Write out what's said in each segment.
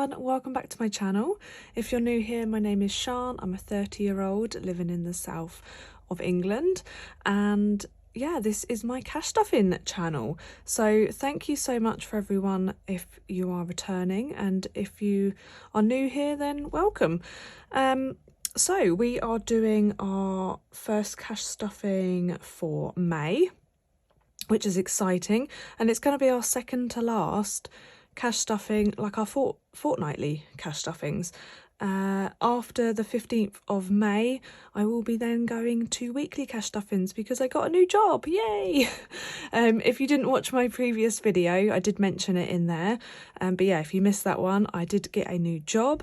everyone, welcome back to my channel. If you're new here, my name is Sian. I'm a 30-year-old living in the south of England, and yeah, this is my cash stuffing channel. So thank you so much for everyone if you are returning, and if you are new here, then welcome. So we are doing our first cash stuffing for May, which is exciting, and it's going to be our second to last cash stuffing, like our fortnightly cash stuffings. After the 15th of May, I will be then going to weekly cash stuffings because I got a new job. Yay! If you didn't watch my previous video, I did mention it in there. But yeah, if you missed that one, I did get a new job.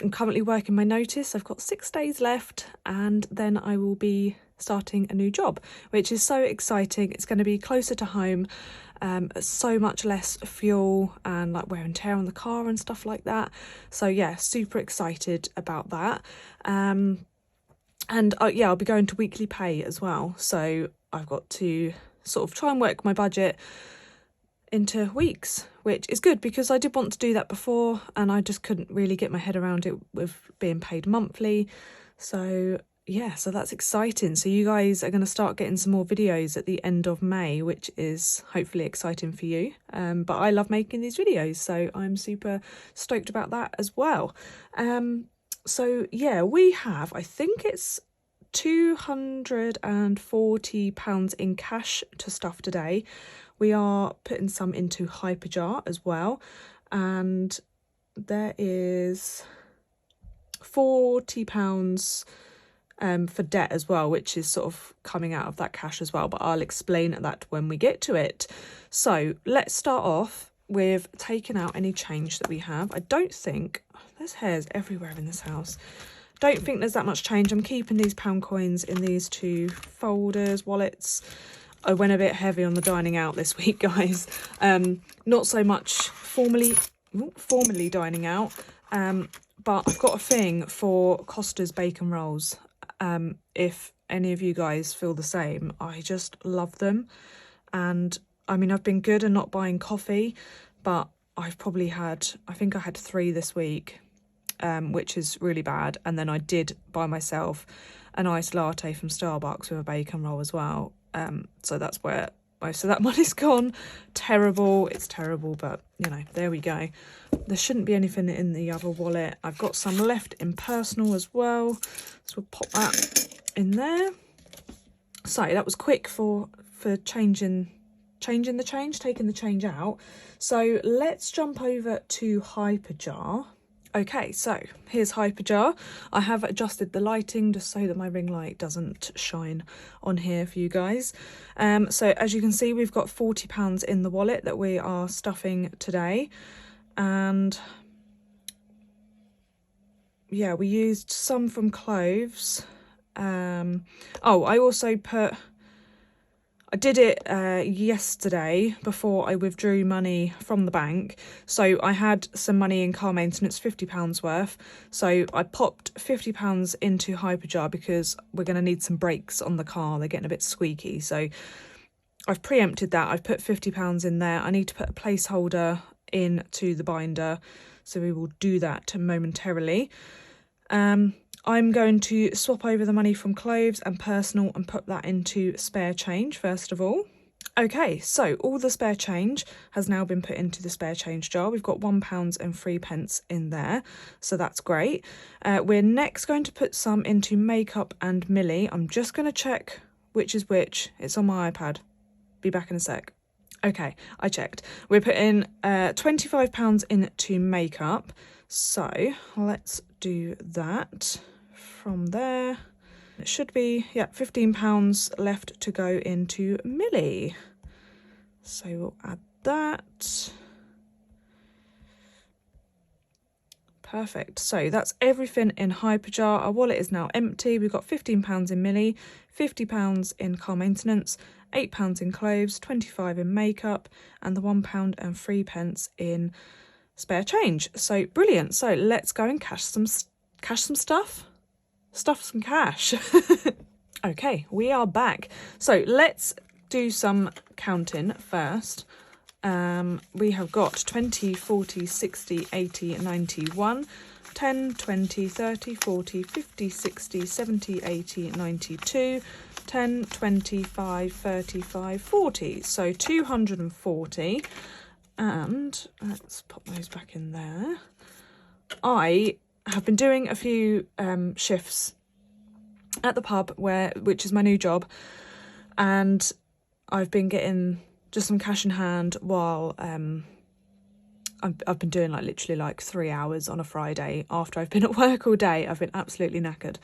I'm currently working my notice. I've got 6 days left, and then I will be starting a new job, which is so exciting. It's going to be closer to home, so much less fuel and like wear and tear on the car and stuff like that. So yeah, super excited about that. And yeah, I'll be going to weekly pay as well. So I've got to sort of try and work my budget into weeks, which is good because I did want to do that before and I just couldn't really get my head around it with being paid monthly. So yeah, so that's exciting. So you guys are going to start getting some more videos at the end of May, which is hopefully exciting for you. But I love making these videos, so I'm super stoked about that as well. So yeah, we have, I think it's £240 in cash to stuff today. We are putting some into Hyperjar as well, and there is £40 for debt as well, which is sort of coming out of that cash as well, but I'll explain that when we get to it. So let's start off with taking out any change that we have. I don't think, there's hairs everywhere in this house. Don't think there's that much change. I'm keeping these pound coins in these 2 folders, wallets. I went a bit heavy on the dining out this week, guys. Not so much formally dining out, but I've got a thing for Costa's bacon rolls. If any of you guys feel the same, I just love them. And I mean, I've been good at not buying coffee, but I've probably had, I think I had 3 this week, which is really bad. And then I did buy myself an iced latte from Starbucks with a bacon roll as well. So that's where most of that money's gone. Terrible, it's terrible, but you know, there we go. There shouldn't be anything in the other wallet. I've got some left in personal as well, so we'll pop that in there. So that was quick for taking the change out. So let's jump over to Hyperjar. Okay, so here's Hyperjar. I have adjusted the lighting just so that my ring light doesn't shine on here for you guys. So as you can see, we've got £40 in the wallet that we are stuffing today. And yeah, we used some from cloves. Oh, I did it yesterday before I withdrew money from the bank. So I had some money in car maintenance, £50 worth. So I popped £50 into Hyperjar because we're going to need some brakes on the car. They're getting a bit squeaky. So I've preempted that. I've put £50 in there. I need to put a placeholder into the binder. So we will do that momentarily. I'm going to swap over the money from cloves and personal and put that into spare change first of all. Okay, so all the spare change has now been put into the spare change jar. We've got £1 and 3p in there, so that's great. We're next going to put some into makeup and Millie. I'm just going to check which is which. It's on my iPad. Be back in a sec. Okay, I checked. We're putting £25 into makeup, so let's do that. From there, it should be, yeah, £15 left to go into Millie. So we'll add that. Perfect. So that's everything in Hyperjar. Our wallet is now empty. We've got £15 in Millie, £50 in car maintenance, £8 in cloves, 25 in makeup, and the £1 and 3p in spare change. So brilliant. So let's go and cash some stuff. Stuff some cash. Okay, we are back. So let's do some counting first. we have got 20, 40, 60, 80, 91, 10, 20, 30, 40, 50, 60, 70, 80, 92, 10, 25, 35, 40. So 240. And let's pop those back in there. I have been doing a few shifts at the pub, which is my new job, and I've been getting just some cash in hand while I've been doing literally 3 hours on a Friday after I've been at work all day. I've been absolutely knackered.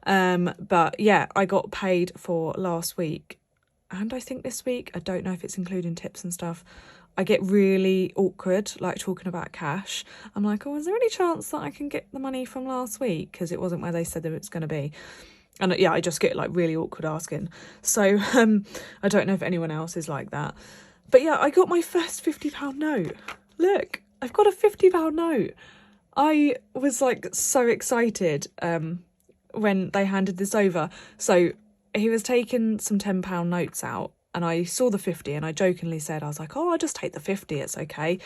But yeah, I got paid for last week and I think this week. I don't know if it's including tips and stuff. I get really awkward talking about cash. I'm like, oh, is there any chance that I can get the money from last week? Because it wasn't where they said that it's going to be. And yeah, I just get really awkward asking. So I don't know if anyone else is like that. But yeah, I got my first £50 note. Look, I've got a £50 note. I was so excited when they handed this over. So he was taking some £10 notes out and I saw the 50 and I jokingly said, I was like, oh, I'll just take the 50, it's okay.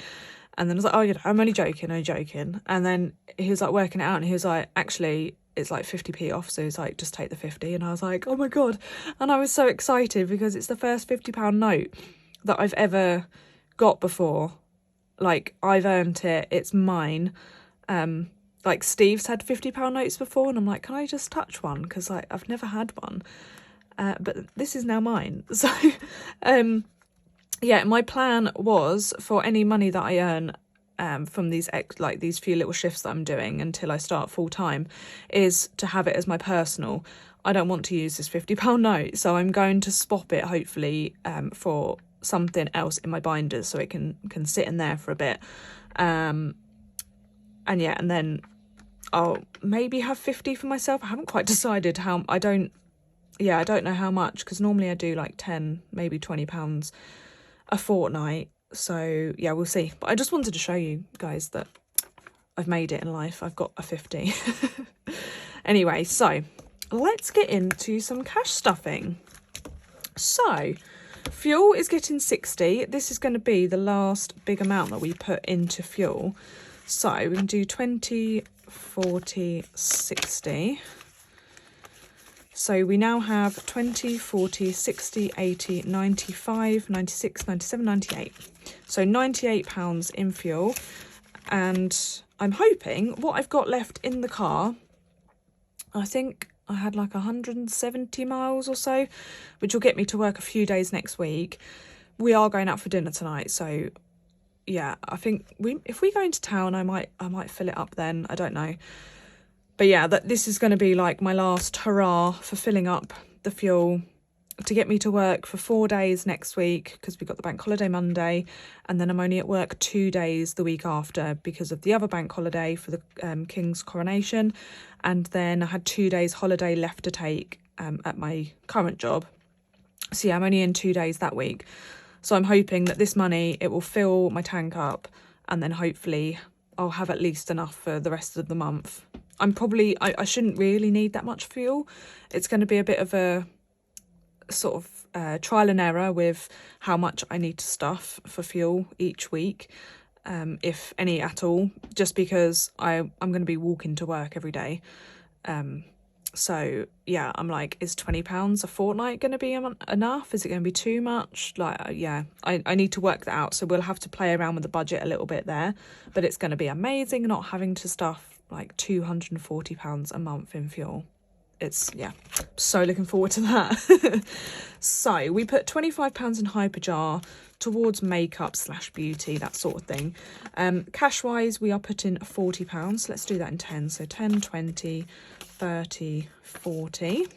And then I was like, oh, I'm only joking. And then he was working it out and he was like, actually, it's 50p off, so it's just take the 50. And I was like, oh my God. And I was so excited because it's the first £50 note that I've ever got before. I've earned it, it's mine. Steve's had £50 notes before and I'm like, can I just touch one? Because I've never had one. But this is now mine. So yeah, my plan was for any money that I earn from these these few little shifts that I'm doing until I start full time is to have it as my personal. I don't want to use this £50 note, so I'm going to swap it hopefully for something else in my binders so it can sit in there for a bit. And yeah, and then I'll maybe have 50 for myself. I haven't quite decided how. I don't know how much, because normally I do 10, maybe £20 a fortnight. So yeah, we'll see. But I just wanted to show you guys that I've made it in life. I've got a 50. Anyway, so let's get into some cash stuffing. So fuel is getting 60. This is going to be the last big amount that we put into fuel. So we can do 20, 40, 60. So we now have 20, 40, 60, 80, 95, 96, 97, 98. So £98 in fuel. And I'm hoping what I've got left in the car, I think I had 170 miles or so, which will get me to work a few days next week. We are going out for dinner tonight, so yeah, I think if we go into town, I might fill it up then. I don't know. But yeah, this is going to be my last hurrah for filling up the fuel to get me to work for 4 days next week, because we've got the bank holiday Monday, and then I'm only at work 2 days the week after because of the other bank holiday for the King's coronation. And then I had 2 days holiday left to take at my current job. So yeah, I'm only in 2 days that week. So I'm hoping that this money, it will fill my tank up, and then hopefully I'll have at least enough for the rest of the month. I shouldn't really need that much fuel. It's going to be a bit of a sort of trial and error with how much I need to stuff for fuel each week, if any at all, just because I'm going to be walking to work every day. So yeah, I'm is £20 a fortnight going to be enough? Is it going to be too much? Yeah, I need to work that out. So we'll have to play around with the budget a little bit there, but it's going to be amazing not having to stuff £240 a month in fuel. Yeah, so looking forward to that. So we put £25 in Hyperjar towards makeup / beauty, that sort of thing. Cash wise, we are putting £40. So let's do that in 10. So 10, 20, 30, 40.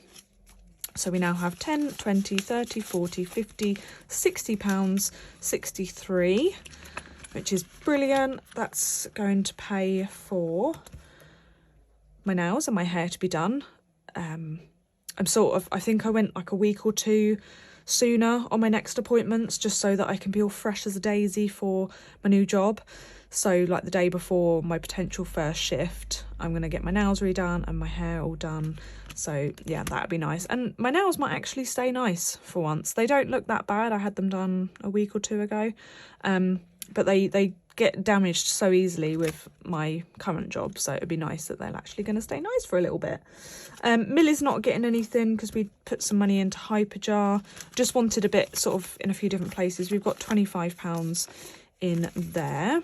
So we now have 10, 20, 30, 40, 50, £60, 63, which is brilliant. That's going to pay for my nails and my hair to be done. I think I went a week or two sooner on my next appointments, just so that I can be all fresh as a daisy for my new job. So like the day before my potential first shift, I'm going to get my nails redone and my hair all done. So yeah, that'd be nice. And my nails might actually stay nice for once. They don't look that bad. I had them done a week or two ago. But they get damaged so easily with my current job, so it'd be nice that they're actually going to stay nice for a little bit. Millie's not getting anything because we put some money into Hyperjar. Just wanted a bit sort of in a few different places. We've got £25 in there.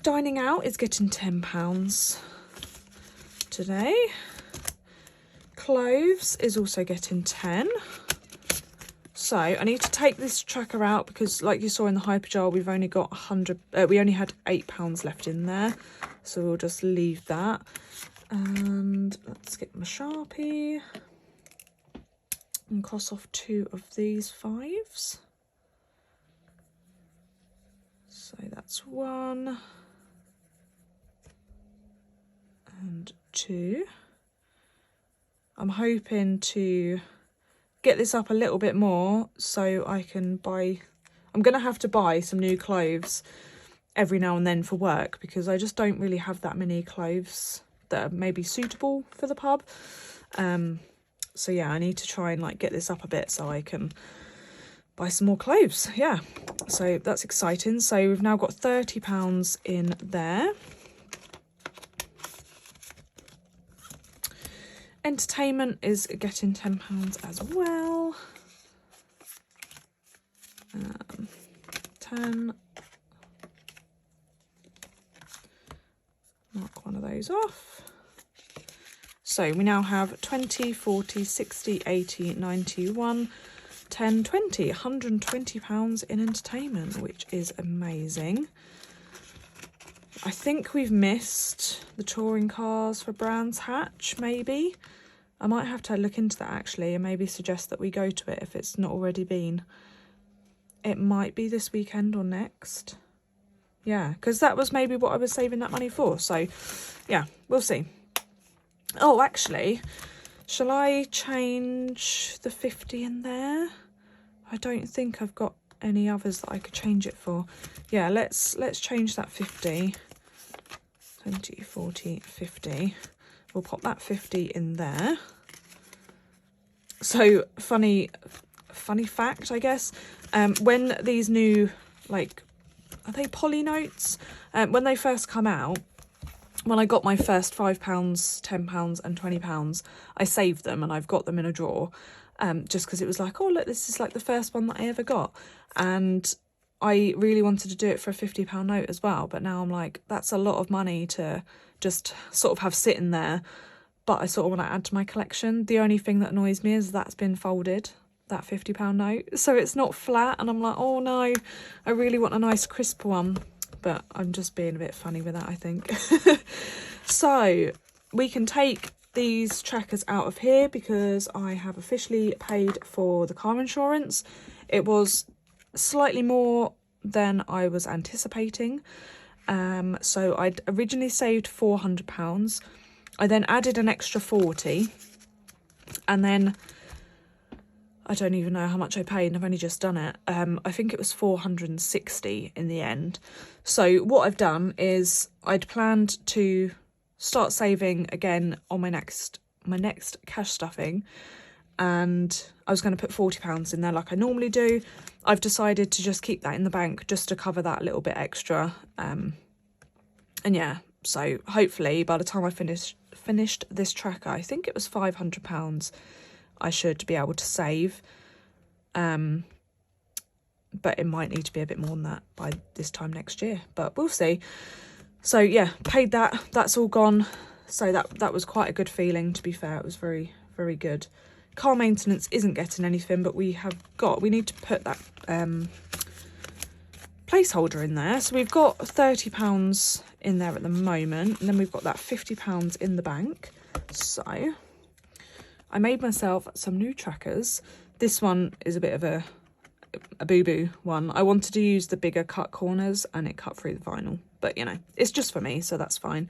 Dining out is getting £10 today. Clothes is also getting 10. So I need to take this tracker out because, like you saw in the Hyperjar, we've only got we only had £8 left in there, so we'll just leave that. And let's get my Sharpie and cross off 2 of these 5s. So that's 1 and 2. I'm hoping to get this up a little bit more so I can buy, I'm going to have to buy some new clothes every now and then for work, because I just don't really have that many clothes that are maybe suitable for the pub. So yeah, I need to try and like get this up a bit so I can buy some more clothes. Yeah, so that's exciting. So we've now got £30 in there. Entertainment is getting £10 as well. 10. Mark one of those off. So we now have 20, 40, 60, 80, 91, 10, 20, £120 in entertainment, which is amazing. I think we've missed the touring cars for Brands Hatch, maybe. I might have to look into that actually and maybe suggest that we go to it if it's not already been. It might be this weekend or next. Yeah, because that was maybe what I was saving that money for. So yeah, we'll see. Oh, actually, shall I change the 50 in there? I don't think I've got any others that I could change it for. Yeah, let's change that 50. 20, 40, 50. We'll pop that 50 in there. So funny fact, I guess, when these new, like, are they poly notes? When they first come out, when I got my first £5, £10 and £20, I saved them and I've got them in a drawer, just because it was like, oh look, this is like the first one that I ever got. And I really wanted to do it for a £50 note as well, but now I'm like, that's a lot of money to just sort of have sitting there, but I sort of want to add to my collection. The only thing that annoys me is that's been folded, that £50 note, so it's not flat, and I'm like, oh no, I really want a nice crisp one, but I'm just being a bit funny with that, I think. So we can take these trackers out of here because I have officially paid for the car insurance. It was slightly more than I was anticipating. So I'd originally saved £400. I then added an extra 40, and then I don't even know how much I paid, and I've only just done it. I think it was 460 in the end. So what I've done is I'd planned to start saving again on my next cash stuffing, and I was going to put £40 in there like I normally do. I've decided to just keep that in the bank just to cover that little bit extra. And yeah, so hopefully by the time I finished this tracker, I think it was £500 I should be able to save. But it might need to be a bit more than that by this time next year, but we'll see. So yeah, paid that, that's all gone. So that was quite a good feeling, to be fair. It was very, very good. Car maintenance isn't getting anything, but we need to put that placeholder in there. So we've got £30 in there at the moment, and then we've got that £50 in the bank. So I made myself some new trackers. This one is a bit of a boo-boo one. I wanted to use the bigger cut corners and it cut through the vinyl, but you know, it's just for me, so that's fine.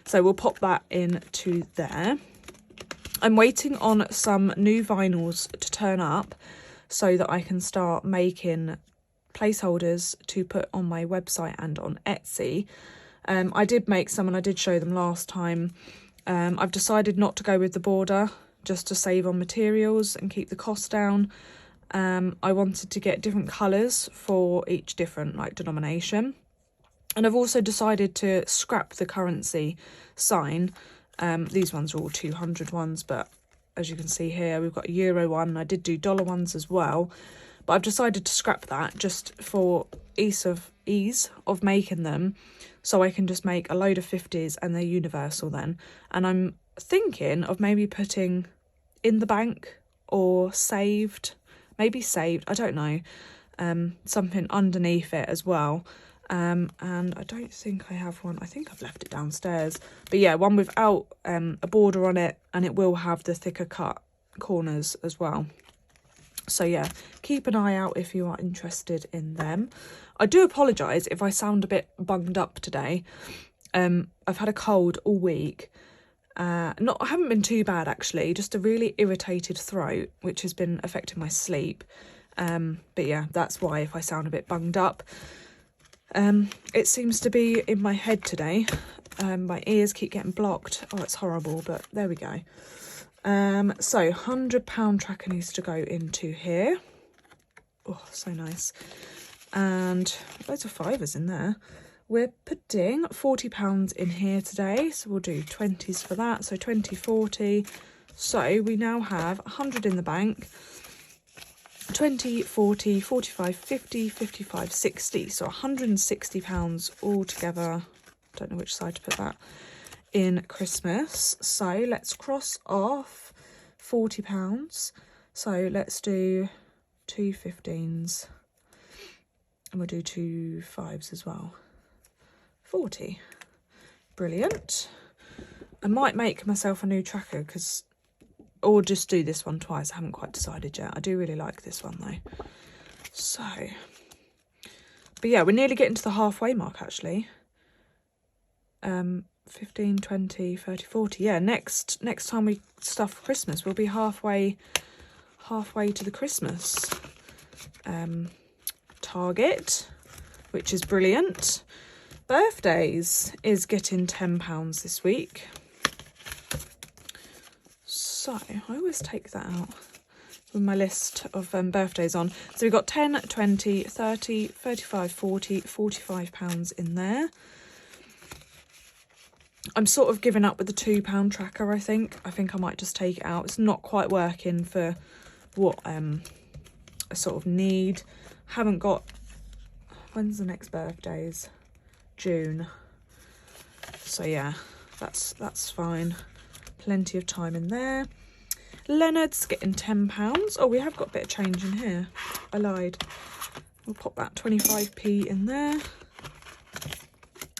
So we'll pop that into there. I'm waiting on some new vinyls to turn up so that I can start making placeholders to put on my website and on Etsy. I did make some and I did show them last time. I've decided not to go with the border just to save on materials and keep the cost down. I wanted to get different colours for each different like denomination. And I've also decided to scrap the currency sign. These ones are all 200 ones, but as you can see here, we've got a euro one. I did do dollar ones as well, but I've decided to scrap that just for ease of making them, so I can just make a load of 50s and they're universal then. And I'm thinking of maybe putting in the bank or saved, maybe saved, I don't know, something underneath it as well. And I don't think I have one. I think I've left it downstairs. But yeah, one without a border on it, and it will have the thicker cut corners as well. So yeah, keep an eye out if you are interested in them. I do apologise if I sound a bit bunged up today. I've had a cold all week. I haven't been too bad actually, just a really irritated throat, which has been affecting my sleep. But yeah, that's why if I sound a bit bunged up. It seems to be in my head today. My ears keep getting blocked. Oh, it's horrible, but there we go. So £100 tracker needs to go into here. Oh, so nice. And loads of fivers in there. We're putting £40 in here today, so we'll do 20s for that. So 20, 40. So we now have 100 in the bank. 20, 40, 45, 50, 55, 60. So £160 all together. Don't know which side to put that in Christmas. So let's cross off £40. So let's do 2 15s. And we'll do 2 5s as well. 40. Brilliant. I might make myself a new tracker or just do this one twice. I haven't quite decided yet. I do really like this one though. So, but yeah, we're nearly getting to the halfway mark actually. 15, 20, 30, 40. Yeah, next time we stuff Christmas, we'll be halfway to the Christmas target, which is brilliant. Birthdays is getting £10 this week. So I always take that out with my list of birthdays on. So we've got 10, 20, 30, 35, 40, £45 in there. I'm sort of giving up with the £2 tracker, I think. I think I might just take it out. It's not quite working for what I sort of need. Haven't got... When's the next birthdays? June. So yeah, that's fine. Plenty of time in there. Leonard's getting £10. Oh, we have got a bit of change in here. I lied. We'll pop that 25p in there.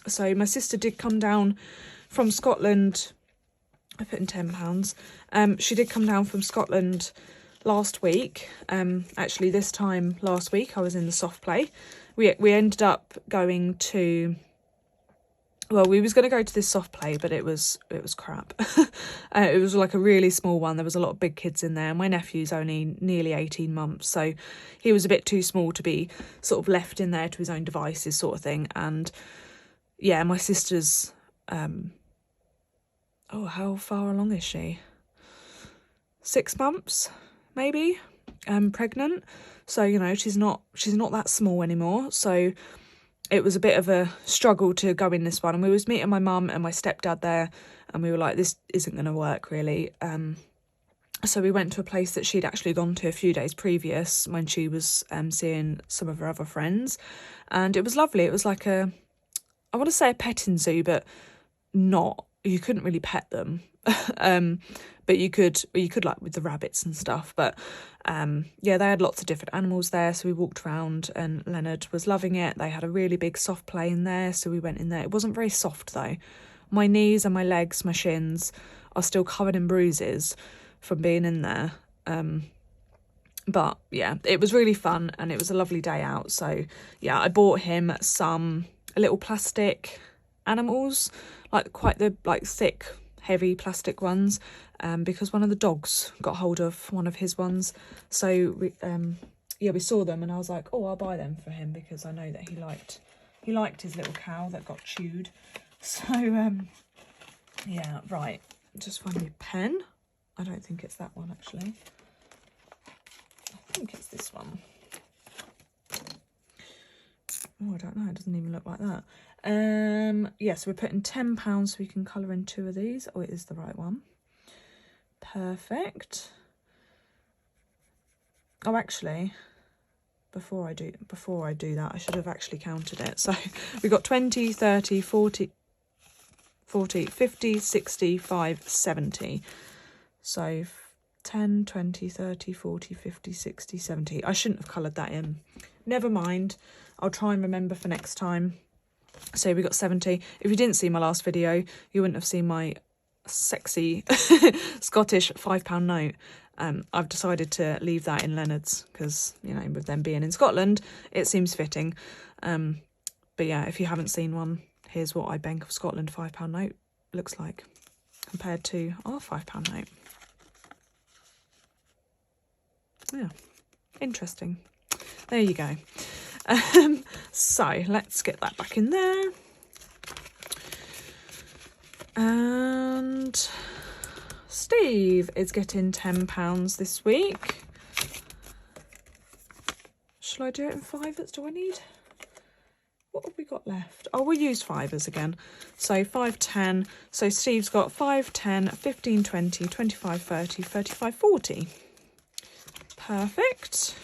So my sister did come down from Scotland. I put in £10. She did come down from Scotland last week. Actually, this time last week I was in the soft play. We ended up going to... Well, we was going to go to this soft play, but it was crap. It was like a really small one. There was a lot of big kids in there. My nephew's only nearly 18 months, so he was a bit too small to be sort of left in there to his own devices sort of thing. And yeah, my sister's... oh, how far along is she? 6 months, maybe, pregnant. So, you know, she's not that small anymore. So it was a bit of a struggle to go in this one. And we was meeting my mum and my stepdad there, and we were like, this isn't going to work really. So we went to a place that she'd actually gone to a few days previous when she was seeing some of her other friends. And it was lovely. It was like I want to say a petting zoo, but not. You couldn't really pet them. But you could like with the rabbits and stuff. But yeah, they had lots of different animals there. So we walked around and Leonard was loving it. They had a really big soft play in there. So we went in there. It wasn't very soft though. My knees and my legs, my shins are still covered in bruises from being in there. But yeah, it was really fun and it was a lovely day out. So yeah, I bought him some little plastic animals, like quite the thick heavy plastic ones, because one of the dogs got hold of one of his ones. So we saw them and I was like, oh, I'll buy them for him because I know that he liked his little cow that got chewed. So yeah, right, just find me a pen. I don't think it's that one actually. I think it's this one. Oh, I don't know, it doesn't even look like that. Yes, we're putting £10 so we can colour in 2 of these. Oh, it is the right one. Perfect. Oh, actually, before I do that, I should have actually counted it. So we've got 20, 30, 40, 50, 65, 70. So 10, 20, 30, 40, 50, 60, 70. I shouldn't have coloured that in. Never mind. I'll try and remember for next time. So we got 70. If you didn't see my last video, you wouldn't have seen my sexy Scottish £5 note. I've decided to leave that in Leonard's because, you know, with them being in Scotland, it seems fitting. But yeah, if you haven't seen one, here's what I Bank of Scotland £5 note looks like compared to our £5 note. Yeah, interesting. There you go. So let's get that back in there. And Steve is getting £10 this week. Shall I do it in fivers? Do I need? What have we got left? Oh, we'll use fivers again. So 5, 10. So Steve's got 5, 10, 15, 20, 25, 30, 35, 40. Perfect.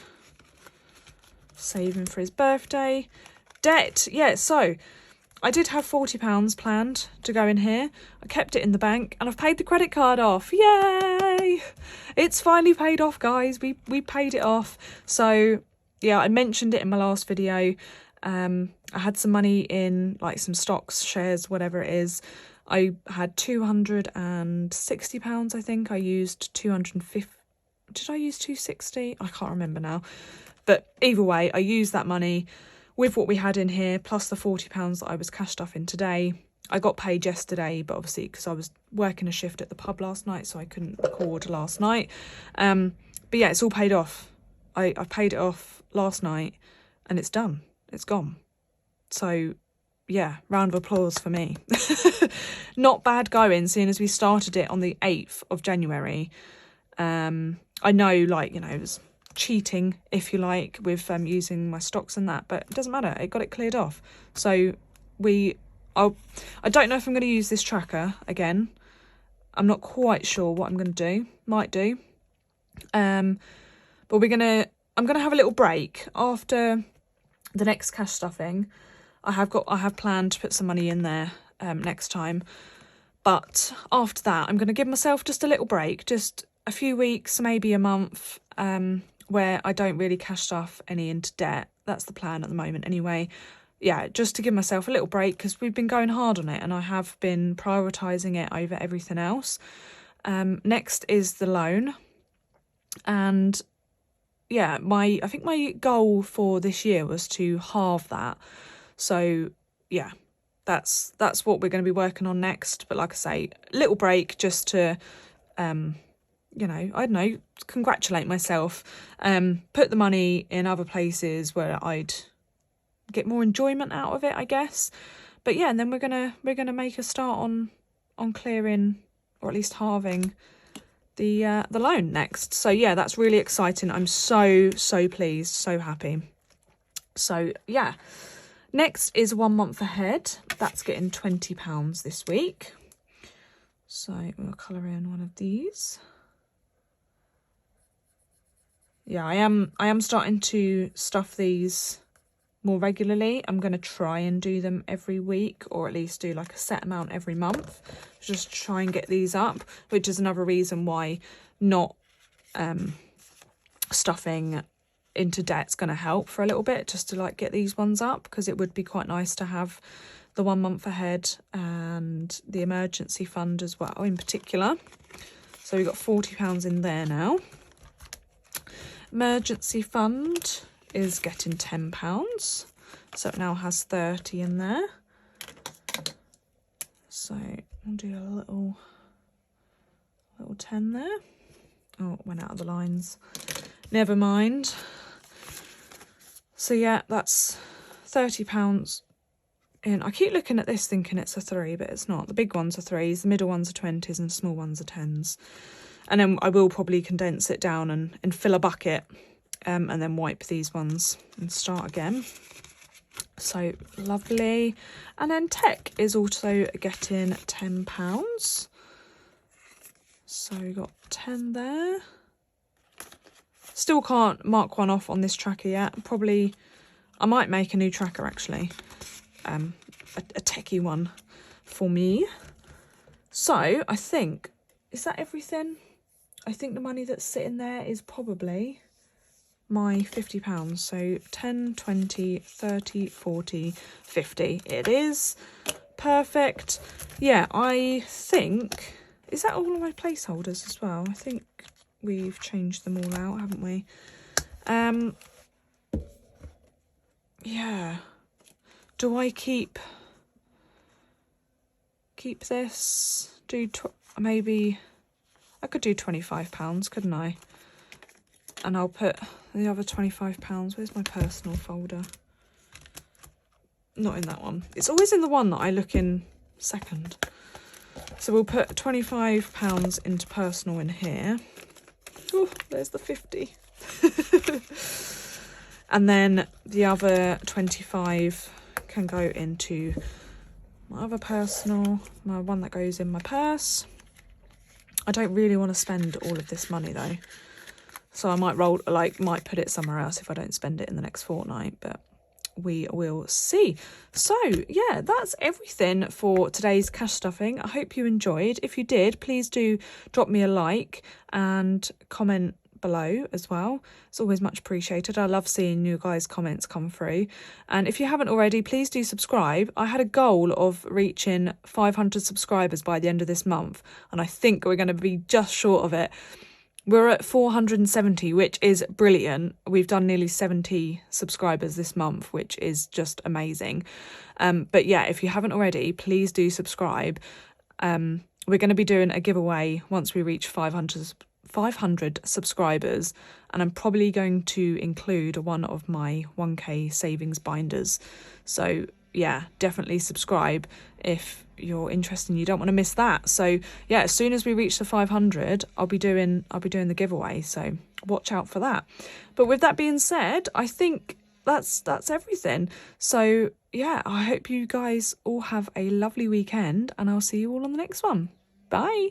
Saving for his birthday. Debt. Yeah, so I did have £40 planned to go in here. I kept it in the bank and I've paid the credit card off. Yay! It's finally paid off, guys. We paid it off. So yeah, I mentioned it in my last video. I had some money in like some stocks, shares, whatever it is. I had £260, I think. I used 250. Did I use 260? I can't remember now. But either way, I used that money with what we had in here, plus the £40 that I was cash stuffing today. I got paid yesterday, but obviously because I was working a shift at the pub last night, so I couldn't record last night. But yeah, it's all paid off. I paid it off last night and it's done. It's gone. So yeah, round of applause for me. Not bad going, seeing as we started it on the 8th of January. I know, like, you know, it was cheating, if you like, with using my stocks and that, but it doesn't matter. It got it cleared off. So I don't know if I'm going to use this tracker again. I'm not quite sure what I'm going to do. Might do. But I'm going to have a little break after the next cash stuffing. I have planned to put some money in there next time. But after that, I'm going to give myself just a little break, just a few weeks, maybe a month, where I don't really cash stuff any into debt. That's the plan at the moment anyway. Yeah, just to give myself a little break because we've been going hard on it and I have been prioritising it over everything else. Next is the loan. And yeah, I think my goal for this year was to halve that. So yeah, that's what we're going to be working on next. But like I say, little break just to you know, I don't know, congratulate myself, put the money in other places where I'd get more enjoyment out of it, I guess. But yeah, and then we're gonna make a start on clearing, or at least halving, the loan next. So yeah, that's really exciting. I'm so pleased, so happy. So yeah, next is 1 month ahead. That's getting £20 this week. So we'll colour in one of these. Yeah, I am starting to stuff these more regularly. I'm going to try and do them every week, or at least do like a set amount every month. Just try and get these up, which is another reason why not stuffing into debt's going to help for a little bit, just to like get these ones up, because it would be quite nice to have the 1 month ahead and the emergency fund as well in particular. So we've got £40 in there now. Emergency fund is getting £10, so it now has 30 in there. So we'll do a little Little 10 there. Oh, it went out of the lines. Never mind. So yeah, that's £30 in. I keep looking at this thinking it's a 3, but it's not. The big ones are 3s, the middle ones are 20s, and the small ones are 10s. And then I will probably condense it down and fill a bucket, and then wipe these ones and start again. So lovely. And then Tech is also getting £10. So we got 10 there. Still can't mark one off on this tracker yet. Probably, I might make a new tracker actually. A techie one for me. So I think, is that everything? I think the money that's sitting there is probably my £50. So 10, 20, 30, 40, 50. It is. Perfect. Yeah, I think, is that all of my placeholders as well? I think we've changed them all out, haven't we? Yeah. Do I keep this? Maybe I could do £25, couldn't I? And I'll put the other £25. Where's my personal folder? Not in that one. It's always in the one that I look in second. So we'll put £25 into personal in here. Oh, there's the 50. And then the other 25 can go into my other personal, my one that goes in my purse. I don't really want to spend all of this money though. So I might might put it somewhere else if I don't spend it in the next fortnight, but we will see. So yeah, that's everything for today's cash stuffing. I hope you enjoyed. If you did, please do drop me a like and comment below as well. It's always much appreciated. I love seeing you guys' comments come through. And if you haven't already, please do subscribe. I had a goal of reaching 500 subscribers by the end of this month, and I think we're going to be just short of it. We're at 470, which is brilliant. We've done nearly 70 subscribers this month, which is just amazing. But yeah, if you haven't already, please do subscribe. We're going to be doing a giveaway once we reach 500 subscribers, and I'm probably going to include one of my 1k savings binders. So yeah, definitely subscribe if you're interested and you don't want to miss that. So yeah, as soon as we reach the 500, I'll be doing the giveaway, so watch out for that. But with that being said, I think that's everything. So yeah, I hope you guys all have a lovely weekend, and I'll see you all on the next one. Bye.